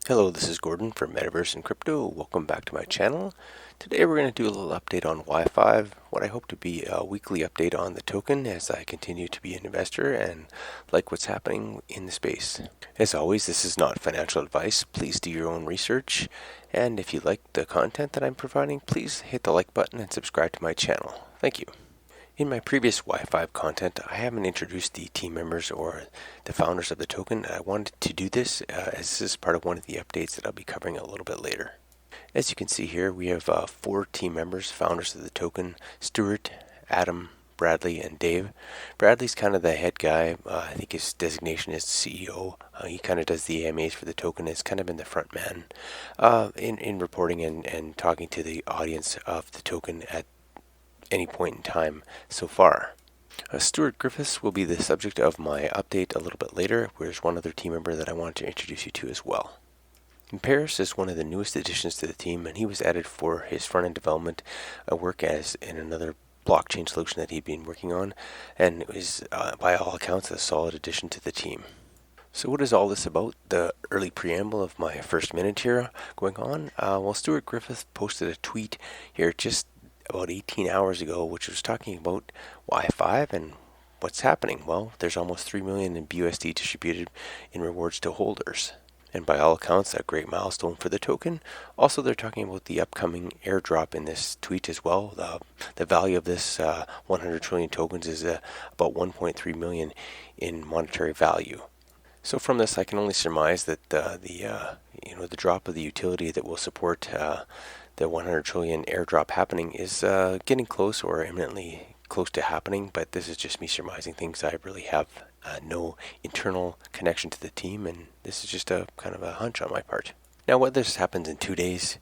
Hello, this is Gordon from Metaverse and Crypto. Welcome back to my channel. Today we're going to do a little update on Y5, what I hope to be a weekly update on the token as I continue to be an investor and like what's happening in the space. As always, this is not financial advice. Please do your own research. And if you like the content that I'm providing, please hit the like button and subscribe to my channel. Thank you. In my previous Y5 content, I haven't introduced the team members or the founders of the token. I wanted to do this as this is part of one of the updates that I'll be covering a little bit later. As you can see here, we have 4 team members, founders of the token: Stuart, Adam, Bradley, and Dave. Bradley's kind of the head guy. I think his designation is CEO. He kind of does the AMAs for the token. Has kind of been the front man in reporting and talking to the audience of the token at any point in time so far. Stuart Griffiths will be the subject of my update a little bit later. There's one other team member that I wanted to introduce you to as well. And Paris is one of the newest additions to the team, and he was added for his front-end development work as in another blockchain solution that he'd been working on, and is by all accounts a solid addition to the team. So what is all this about? The early preamble of my first minute here going on. Well, Stuart Griffiths posted a tweet here just about 18 hours ago, which was talking about Y5 and what's happening. Well, there's almost 3 million in BSD distributed in rewards to holders. And by all accounts, a great milestone for the token. Also, they're talking about the upcoming airdrop in this tweet as well. The value of this 100 trillion tokens is about 1.3 million in monetary value. So from this, I can only surmise that the drop of the utility that will support the 100 trillion airdrop happening is getting close or imminently close to happening, but this is just me surmising things. I really have no internal connection to the team, and this is just a kind of a hunch on my part. Now, whether this happens in 2 days,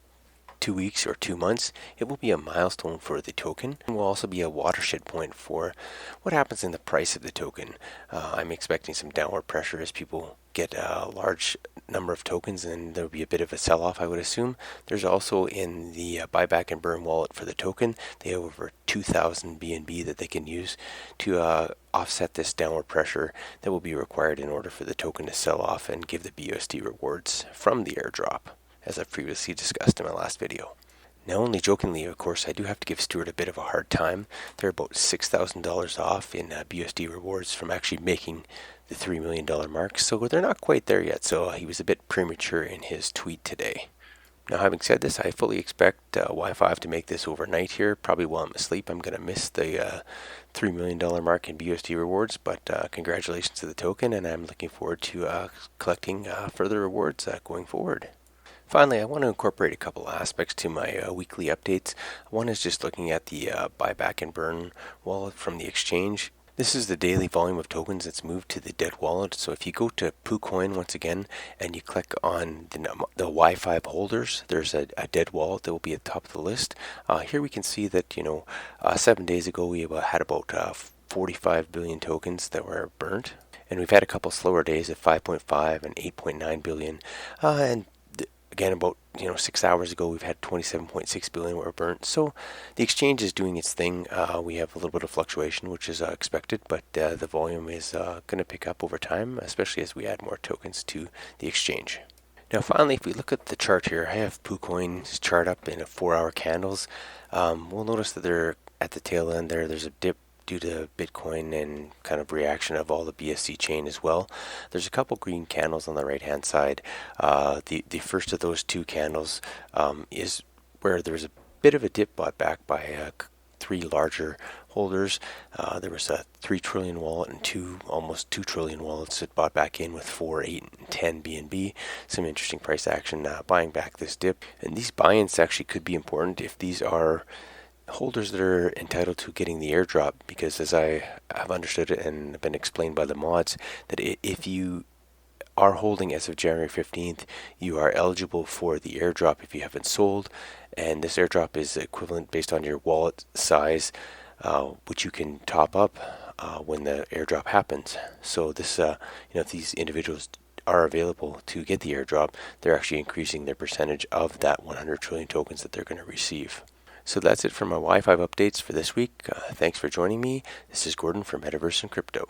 2 weeks, or 2 months, it will be a milestone for the token and will also be a watershed point for what happens in the price of the token. I'm expecting some downward pressure as people get a large number of tokens, and there will be a bit of a sell-off, I would assume. There's also in the buyback and burn wallet for the token, they have over 2,000 BNB that they can use to offset this downward pressure that will be required in order for the token to sell off and give the BSD rewards from the airdrop, as I've previously discussed in my last video. Now, only jokingly, of course, I do have to give Stuart a bit of a hard time. They're about $6,000 off in BSD rewards from actually making the $3 million mark, so they're not quite there yet, so he was a bit premature in his tweet today. Now, having said this, I fully expect Y5 to make this overnight here. Probably while I'm asleep, I'm going to miss the $3 million mark in BSD rewards, but congratulations to the token, and I'm looking forward to collecting further rewards going forward. Finally, I want to incorporate a couple aspects to my weekly updates. One is just looking at the buyback and burn wallet from the exchange. This is the daily volume of tokens that's moved to the dead wallet. So if you go to PooCoin once again and you click on the Y5 holders, there's a dead wallet that will be at the top of the list. Here we can see that 7 days ago we had about 45 billion tokens that were burnt, and we've had a couple slower days of 5.5 and 8.9 billion, and again, about 6 hours ago, we've had 27.6 billion were burnt. So the exchange is doing its thing. We have a little bit of fluctuation, which is expected, but the volume is going to pick up over time, especially as we add more tokens to the exchange. Now, finally, if we look at the chart here, I have PooCoin's chart up in 4-hour candles. We'll notice that they're at the tail end there. There's a dip due to Bitcoin and kind of reaction of all the BSC chain as well. There's a couple green candles on the right hand side. The first of those 2 candles is where there's a bit of a dip bought back by 3 larger holders. There was a 3 trillion wallet and almost 2 trillion wallets that bought back in with 4, 8, and 10 BNB. Some interesting price action buying back this dip. And these buy-ins actually could be important if these are holders that are entitled to getting the airdrop, because as I have understood it and been explained by the mods, that if you are holding as of January 15th, you are eligible for the airdrop if you haven't sold, and this airdrop is equivalent based on your wallet size, which you can top up when the airdrop happens. So this, if these individuals are available to get the airdrop, they're actually increasing their percentage of that 100 trillion tokens that they're going to receive. So that's it for my Y5 updates for this week. Thanks for joining me. This is Gordon from Metaverse and Crypto.